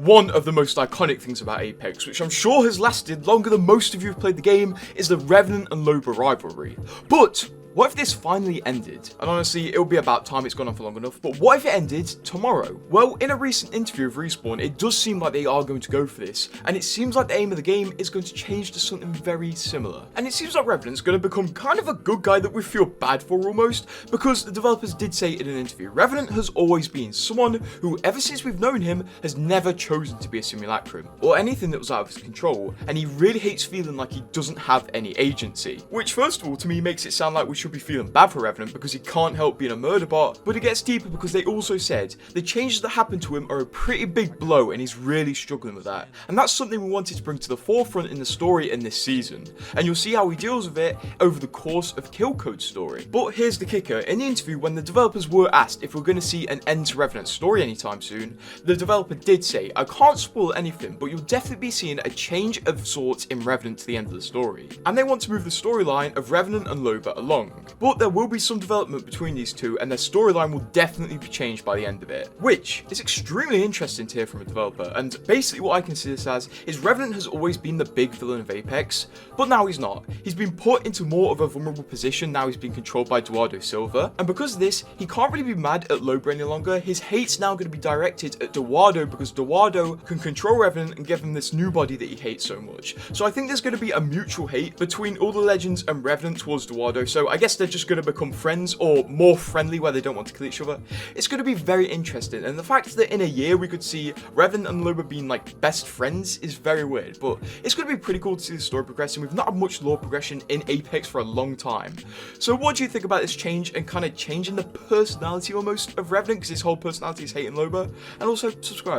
one of the most iconic things about Apex, which I'm sure has lasted longer than most of you have played the game, is the Revenant and Loba rivalry. But what if this finally ended? And honestly, it'll be about time, it's gone on for long enough, but what if it ended tomorrow? Well, in a recent interview of Respawn, it does seem like they are going to go for this, and it seems like the aim of the game is going to change to something very similar. And it seems like Revenant's going to become kind of a good guy that we feel bad for almost, because the developers did say in an interview, Revenant has always been someone who, ever since we've known him, has never chosen to be a simulacrum, or anything that was out of his control, and he really hates feeling like he doesn't have any agency. Which, first of all, to me makes it sound like we should be feeling bad for Revenant because he can't help being a murder bot, but it gets deeper because they also said the changes that happened to him are a pretty big blow and he's really struggling with that. And that's something we wanted to bring to the forefront in the story in this season, and you'll see how he deals with it over the course of Killcode's story. But here's the kicker, in the interview when the developers were asked if we're going to see an end to Revenant's story anytime soon, the developer did say, I can't spoil anything, but you'll definitely be seeing a change of sorts in Revenant to the end of the story. And they want to move the storyline of Revenant and Loba along. But there will be some development between these two, and their storyline will definitely be changed by the end of it, which is extremely interesting to hear from a developer. And basically what I can see this as is Revenant has always been the big villain of Apex, but now he's not. He's been put into more of a vulnerable position now he's been controlled by Eduardo Silva, and because of this, he can't really be mad at Loba any longer. His hate's now going to be directed at Eduardo because Eduardo can control Revenant and give him this new body that he hates so much. So I think there's going to be a mutual hate between all the legends and Revenant towards Eduardo, so I guess they're just going to become friends or more friendly where they don't want to kill each other. It's going to be very interesting, and the fact that in a year we could see Revenant and Loba being like best friends is very weird, but it's going to be pretty cool to see the story progressing. We've not had much lore progression in Apex for a long time. So what do you think about this change and kind of changing the personality almost of Revenant, because his whole personality is hating Loba? And also subscribe.